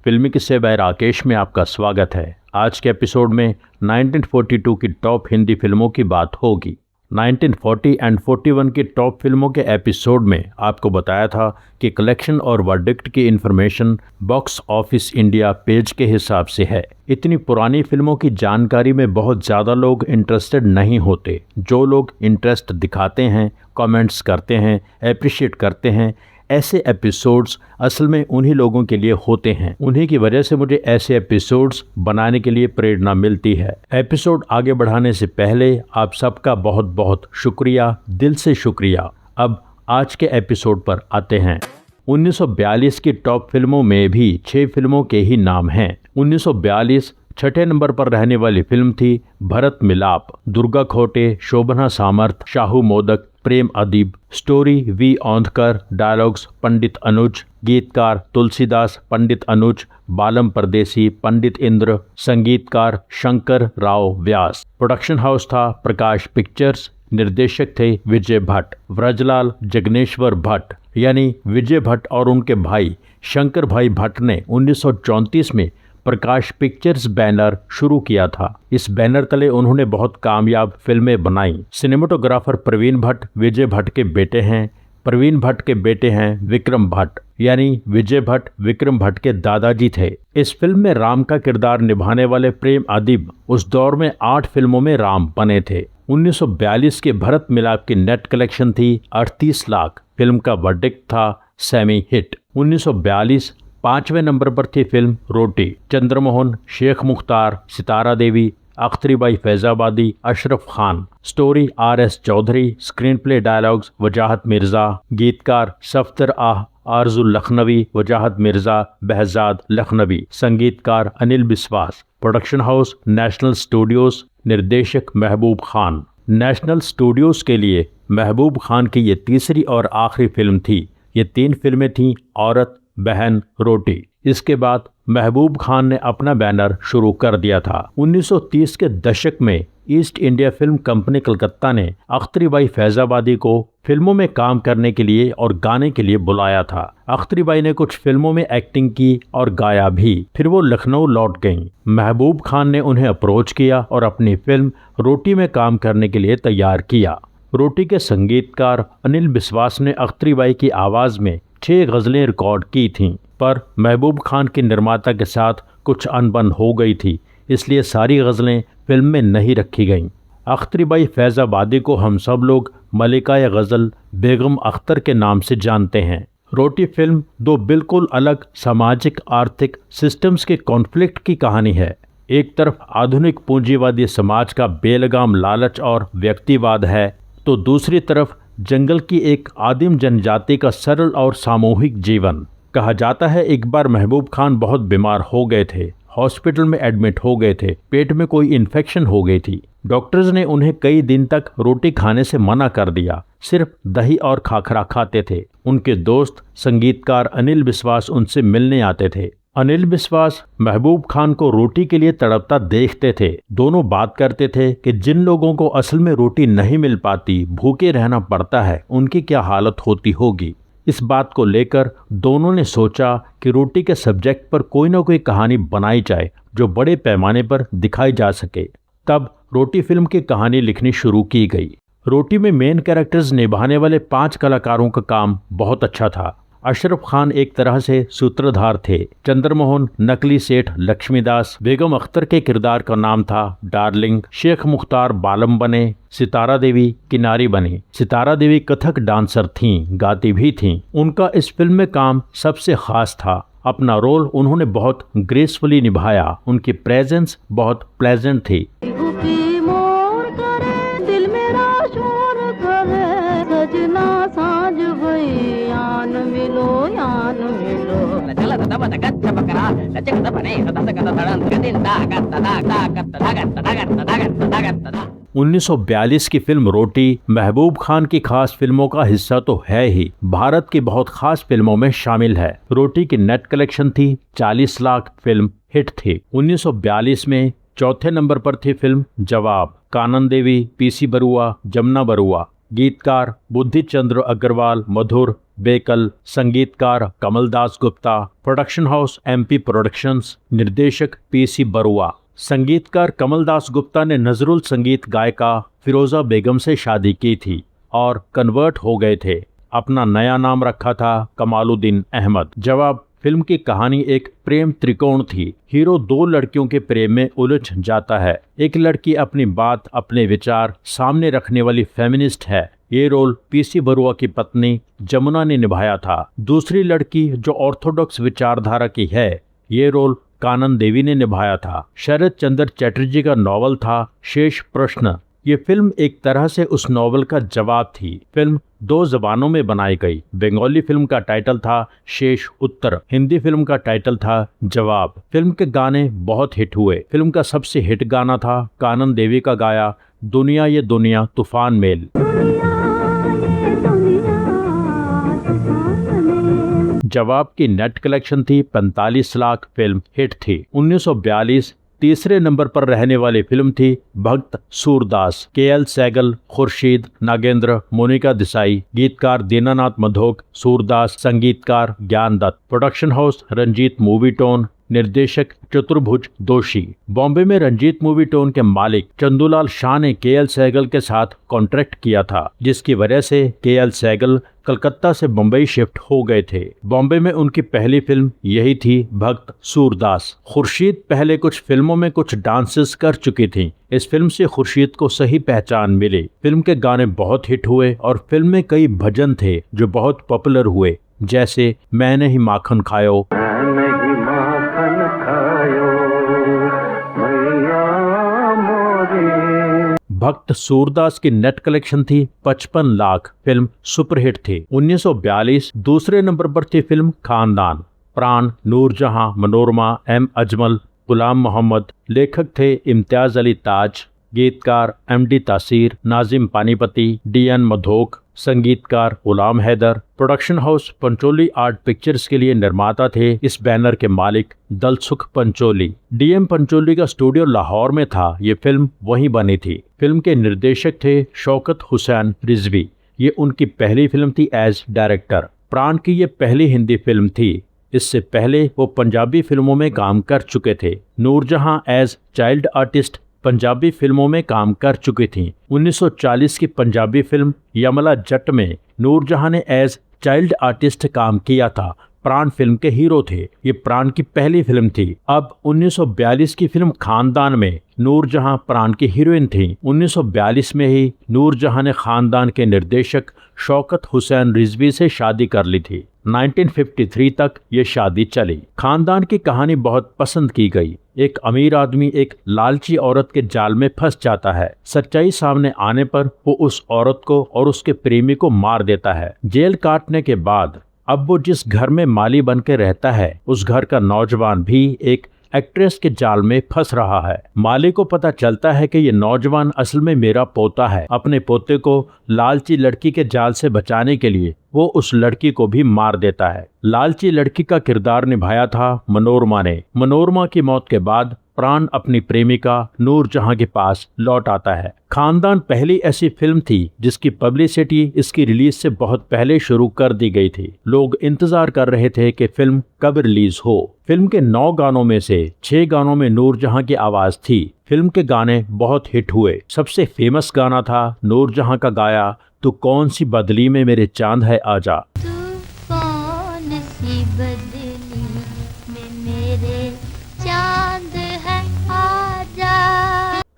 फिल्मी किस्से बाय राकेश में आपका स्वागत है। आज के एपिसोड में 1942 की टॉप हिंदी फिल्मों की बात होगी। 1940 एंड 41 की टॉप फिल्मों के एपिसोड में आपको बताया था कि कलेक्शन और वर्डिक्ट की information box office India page के हिसाब से है। इतनी पुरानी फिल्मों की जानकारी में बहुत ज़्यादा लोग इंटरेस्टेड नहीं होते। जो लोग इंटरेस्ट दिखाते हैं, कमेंट्स करते हैं, अप्रिशिएट करते हैं, ऐसे एपिसोड्स असल में उन्हीं लोगों के लिए होते हैं। उन्हीं की वजह से मुझे ऐसे एपिसोड्स बनाने के लिए प्रेरणा मिलती है। एपिसोड आगे बढ़ाने से पहले आप सबका बहुत बहुत शुक्रिया, दिल से शुक्रिया। अब आज के एपिसोड पर आते हैं। 1942 की टॉप फिल्मों में भी 6 फिल्मों के ही नाम हैं। 1942 छठे नंबर पर रहने वाली फिल्म थी भरत मिलाप। दुर्गा खोटे, शोभना सामर्थ, शाहू मोदक, प्रेम अदीब। स्टोरी वी औंधकर, डायलॉग्स पंडित अनुज, गीतकार तुलसीदास, पंडित अनुज, बालम परदेसी, पंडित इंद्र, संगीतकार शंकर राव व्यास। प्रोडक्शन हाउस था प्रकाश पिक्चर्स, निर्देशक थे विजय भट्ट। व्रजलाल जगनेश्वर भट्ट यानी विजय भट्ट और उनके भाई शंकर भाई भट्ट ने 1934 में प्रकाश पिक्चर्स बैनर शुरू किया था। इस बैनर तले उन्होंने बहुत कामयाब फिल्में बनाई। सिनेमेटोग्राफर प्रवीण भट्ट विजय भट्ट के बेटे हैं। प्रवीण भट्ट के बेटे हैं विक्रम भट्ट, यानी विजय भट्ट विक्रम भट्ट के दादाजी थे। इस फिल्म में राम का किरदार निभाने वाले प्रेम अदीब उस दौर में 8 फिल्मों में राम बने थे। 1942 के भरत मिलाप की नेट कलेक्शन थी 38 लाख। फिल्म का वर्डिक्ट था सेमी हिट। 1942 5वें नंबर पर थी film Roti. Chandramohan, Sheikh Mukhtar, Sitara Devi, Akhtaribai Faizabadi, Ashraf Khan. Story RS Chaudhary. Screen play dialogues Wajahat Mirza. गीतकार सफ्तर आह, आरजुल लखनवी, वजाहत मिर्जा, बहजाद लखनवी। संगीतकार अनिल बिस्वास। प्रोडक्शन हाउस नेशनल स्टूडियोज, निर्देशक महबूब खान। नेशनल स्टूडियोज के लिए महबूब खान की ये तीसरी और आखिरी फिल्म थी। ये 3 फिल्में थीं औरत, बहन, रोटी। इसके बाद महबूब खान ने अपना बैनर शुरू कर दिया था। 1930 के दशक में east India film company Calcutta ने अख्तरीबाई फैजाबादी को फिल्मों में काम करने के लिए और गाने के लिए बुलाया था। अख्तरीबाई ने कुछ फिल्मों में एक्टिंग की और गाया भी। फिर वो लखनऊ लौट गईं। महबूब खान ने उन्हें अप्रोच किया और अपनी फिल्म रोटी में काम करने के लिए तैयार किया। रोटी के संगीतकार अनिल बिस्वास ने अख्तरीबाई की आवाज़ में 6 गज़लें रिकॉर्ड की थीं, पर महबूब खान के निर्माता के साथ कुछ अनबन हो गई थी, इसलिए सारी गज़लें फिल्म में नहीं रखी गईं। अख्तरीबाई फैज़ाबादी को हम सब लोग मलिकाए गज़ल बेगम अख्तर के नाम से जानते हैं। रोटी फिल्म 2 बिल्कुल अलग सामाजिक आर्थिक सिस्टम्स के कॉन्फ्लिक्ट की कहानी है। एक तरफ आधुनिक पूंजीवादी समाज का बेलगाम लालच और व्यक्तिवाद है, तो दूसरी तरफ जंगल की एक आदिम जनजाति का सरल और सामूहिक जीवन। कहा जाता है एक बार महबूब खान बहुत बीमार हो गए थे, हॉस्पिटल में एडमिट हो गए थे, पेट में कोई इन्फेक्शन हो गई थी। डॉक्टर्स ने उन्हें कई दिन तक रोटी खाने से मना कर दिया, सिर्फ दही और खाखरा खाते थे। उनके दोस्त संगीतकार अनिल बिस्वास उनसे मिलने आते थे। अनिल बिस्वास महबूब खान को रोटी के लिए तड़पता देखते थे। दोनों बात करते थे कि जिन लोगों को असल में रोटी नहीं मिल पाती, भूखे रहना पड़ता है, उनकी क्या हालत होती होगी। इस बात को लेकर दोनों ने सोचा कि रोटी के सब्जेक्ट पर कोई ना कोई कहानी बनाई जाए जो बड़े पैमाने पर दिखाई जा सके। तब रोटी फिल्म की कहानी लिखनी शुरू की गई। रोटी में मेन कैरेक्टर्स निभाने वाले 5 कलाकारों का काम बहुत अच्छा था। अशरफ खान एक तरह से सूत्रधार थे। चंद्रमोहन नकली सेठ लक्ष्मीदास। बेगम अख्तर के किरदार का नाम था डार्लिंग। शेख मुख्तार बालम बने। सितारा देवी किनारी बनी। सितारा देवी कथक डांसर थीं, गाती भी थीं। उनका इस फिल्म में काम सबसे खास था। अपना रोल उन्होंने बहुत ग्रेसफुली निभाया। उनकी प्रेजेंस बहुत प्लेजेंट थी। उन्नीस 1942 की फिल्म रोटी महबूब खान की खास फिल्मों का हिस्सा तो है ही, भारत की बहुत खास फिल्मों में शामिल है। रोटी की नेट कलेक्शन थी 40 लाख। फिल्म हिट थी। 1942 में चौथे नंबर पर थी फिल्म जवाब। कानन देवी, PC बरुआ, जमुना बरुआ। गीतकार बुद्धि चंद्र अग्रवाल, मधुर, बेकल, संगीतकार Kamal Das Gupta, production house MP productions, निर्देशक PC बरुआ। संगीतकार कमल दास गुप्ता ने नजरुल संगीत गायिका फिरोजा बेगम से शादी की थी और कन्वर्ट हो गए थे। अपना नया नाम रखा था कमालुद्दीन अहमद। जवाब फिल्म की कहानी एक प्रेम त्रिकोण थी। हीरो दो लड़कियों के प्रेम में उलझ जाता है। एक लड़की अपनी बात, अपने विचार सामने रखने वाली फेमिनिस्ट है। ये रोल PC बरुआ की पत्नी जमुना ने निभाया था। दूसरी लड़की जो ऑर्थोडॉक्स विचारधारा की है, ये रोल कानन देवी ने निभाया था। शरद चंद्र चटर्जी का नॉवल था शेष प्रश्न। ये फिल्म एक तरह से उस नॉवल का जवाब थी। फिल्म 2 जबानों में बनाई गई। बंगाली फिल्म का टाइटल था शेष उत्तर, हिंदी फिल्म का टाइटल था जवाब। फिल्म के गाने बहुत हिट हुए। फिल्म का सबसे हिट गाना था कानन देवी का गाया दुनिया ये दुनिया तूफान मेल। जवाब की नेट कलेक्शन थी 45 लाख। फिल्म हिट थी। 1942 तीसरे नंबर पर रहने वाली फिल्म थी भक्त सूरदास। KL सहगल, खुर्शीद, नागेंद्र, मोनिका देसाई, गीतकार दीनानाथ मधोक, सूरदास, संगीतकार Gyan Dutt, production house Ranjit movietone, निर्देशक चतुर्भुज दोषी। बॉम्बे में रंजीत मूवी टोन के मालिक चंदूलाल शाह ने KL सहगल के साथ कॉन्ट्रैक्ट किया था, जिसकी वजह से KL सहगल कलकत्ता से बम्बई शिफ्ट हो गए थे। बॉम्बे में उनकी पहली फिल्म यही थी भक्त सूरदास। खुर्शीद पहले कुछ फिल्मों में कुछ डांसेस कर चुकी थीं। इस फिल्म से खुर्शीद को सही पहचान मिली। फिल्म के गाने बहुत हिट हुए और फिल्म में कई भजन थे जो बहुत पॉपुलर हुए, जैसे मैंने ही माखन खायो, भक्त सूरदास की नेट कलेक्शन थी 55 लाख। फिल्म सुपरहिट थी। 1942 दूसरे नंबर पर थी फिल्म खानदान। प्राण, नूरजहां, मनोरमा, M अजमल, गुलाम मोहम्मद। लेखक थे इम्तियाज अली ताज, गीतकार MD तासीर, नाजिम पानीपति, DN मधोक, संगीतकार Ghulam Haider. Production house Pancholi art pictures के लिए निर्माता थे इस बैनर के मालिक दलसुख पंचोली। DM पंचोली का स्टूडियो लाहौर में था। ये फिल्म वहीं बनी थी। फिल्म के निर्देशक थे शौकत हुसैन रिजवी। ये उनकी पहली फिल्म थी एज डायरेक्टर। प्राण की ये पहली हिंदी फिल्म थी। इससे पहले वो पंजाबी फिल्मों में काम कर चुके थे। Noorjahan as child artist Punjabi फिल्मों में काम कर चुकी थीं। 1940 की पंजाबी फिल्म यमला जट में नूरजहां ने एज चाइल्ड आर्टिस्ट काम किया था। प्राण फिल्म के हीरो थे। ये प्राण की पहली फिल्म थी। अब 1942 की फिल्म खानदान में नूरजहां प्राण की हीरोइन थी। 1942 में ही नूरजहां ने खानदान के निर्देशक शौकत हुसैन रिजवी से शादी कर ली थी। 1953 तक ये शादी चली। खानदान की कहानी बहुत पसंद की गई। एक अमीर आदमी एक लालची औरत के जाल में फंस जाता है। सच्चाई सामने आने पर वो उस औरत को और उसके प्रेमी को मार देता है। जेल काटने के बाद अब वो जिस घर में माली बन के रहता है, उस घर का नौजवान भी एक एक्ट्रेस के जाल में फंस रहा है। माली को पता चलता है कि ये नौजवान असल में मेरा पोता है। अपने पोते को लालची लड़की के जाल से बचाने के लिए वो उस लड़की को भी मार देता है। लालची लड़की का किरदार निभाया था मनोरमा ने। मनोरमा की मौत के बाद प्राण अपनी प्रेमिका नूरजहां के पास लौट आता है। खानदान पहली ऐसी फिल्म थी जिसकी पब्लिसिटी इसकी रिलीज से बहुत पहले शुरू कर दी गई थी। लोग इंतजार कर रहे थे कि फिल्म कब रिलीज हो। फिल्म के 9 गानों में से 6 गानों में नूरजहां की आवाज थी। फिल्म के गाने बहुत हिट हुए। सबसे फेमस गाना था नूरजहां का गाया तू कौन सी बदली में मेरे चांद है आजा।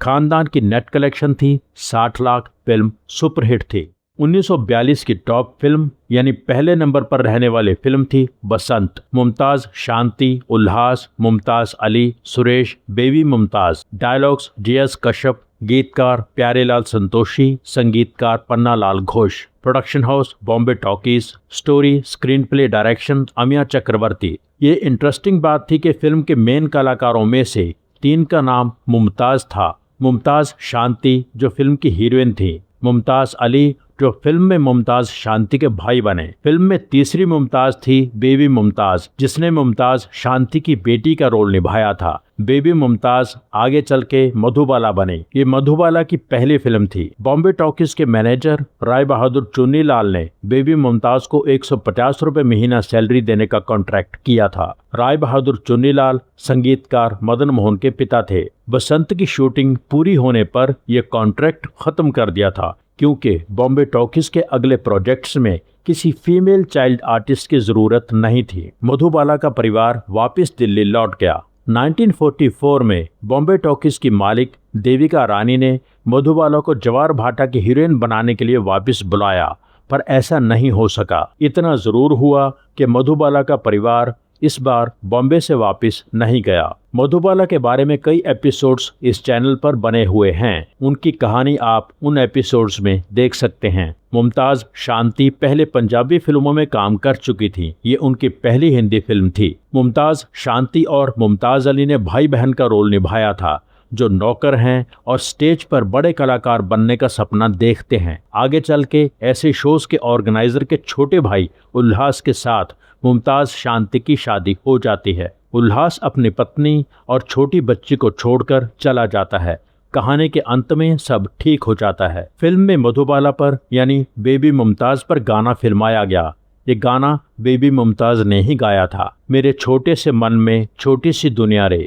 खानदान की नेट कलेक्शन थी 60 लाख। फिल्म सुपरहिट थी। 1942 की टॉप फिल्म यानी पहले नंबर पर रहने वाली फिल्म थी Basant. Mumtaz, Shanti, Ullas, Mumtaz Ali, Suresh, baby Mumtaz. Dialogues GS Kashyap, गीतकार प्यारेलाल संतोषी, संगीतकार Pannalal Ghosh. Production house Bombay talkies. Story, screen play, direction Amiya Chakraborty. ये इंटरेस्टिंग बात थी कि फिल्म के मेन कलाकारों में से 3 का नाम मुमताज था। मुमताज शांति जो फिल्म की हीरोइन थी, मुमताज अली जो फिल्म में मुमताज शांति के भाई बने। फिल्म में तीसरी मुमताज थी बेबी मुमताज, जिसने मुमताज शांति की बेटी का रोल निभाया था। बेबी मुमताज आगे चल के मधुबाला बने। ये मधुबाला की पहली फिल्म थी। बॉम्बे टॉकीज के मैनेजर राय बहादुर चुन्नीलाल ने बेबी मुमताज को 150 रुपए महीना सैलरी देने का कॉन्ट्रैक्ट किया था। राय बहादुर चुन्नीलाल संगीतकार मदन मोहन के पिता थे। बसंत की शूटिंग पूरी होने पर यह कॉन्ट्रैक्ट खत्म कर दिया था, क्योंकि बॉम्बे टॉकीज के अगले प्रोजेक्ट्स में किसी फीमेल चाइल्ड आर्टिस्ट की जरूरत नहीं थी। मधुबाला का परिवार वापस दिल्ली लौट गया। 1944 में बॉम्बे टॉकीज की मालिक देविका रानी ने मधुबाला को जवार भाटा की हीरोइन बनाने के लिए वापस बुलाया, पर ऐसा नहीं हो सका। इतना जरूर हुआ कि मधुबाला का परिवार इस बार बॉम्बे से वापस नहीं गया। मधुबाला के बारे में कई एपिसोड्स इस चैनल पर बने हुए हैं। उनकी कहानी आप उन एपिसोड्स में देख सकते हैं। मुमताज शांति पहले पंजाबी फिल्मों में काम कर चुकी थी। ये उनकी पहली हिंदी फिल्म थी। मुमताज शांति और मुमताज अली ने भाई बहन का रोल निभाया था, जो नौकर हैं और स्टेज पर बड़े कलाकार बनने का सपना देखते हैं। आगे चल के ऐसे शोज के ऑर्गेनाइजर के छोटे भाई उल्लास के साथ मुमताज शांति की शादी हो जाती है। उल्लास अपनी पत्नी और छोटी बच्ची को छोड़कर चला जाता है। कहानी के अंत में सब ठीक हो जाता है। फिल्म में मधुबाला पर यानी बेबी मुमताज पर गाना फिल्माया गया। ये गाना बेबी मुमताज ने ही गाया था। मेरे छोटे से मन में छोटी सी दुनिया रे।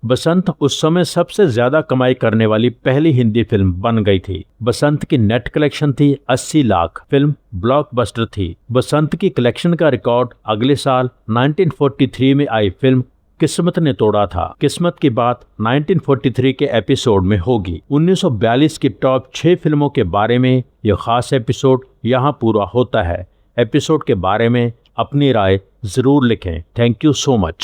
बसंत उस समय सबसे ज्यादा कमाई करने वाली पहली हिंदी फिल्म बन गई थी। बसंत की नेट कलेक्शन थी 80 लाख। फिल्म ब्लॉकबस्टर थी। बसंत की कलेक्शन का रिकॉर्ड अगले साल 1943 में आई फिल्म किस्मत ने तोड़ा था। किस्मत की बात 1943 के एपिसोड में होगी। 1942 की टॉप 6 फिल्मों के बारे में यह खास एपिसोड यहाँ पूरा होता है। एपिसोड के बारे में अपनी राय जरूर लिखें। Thank you so much.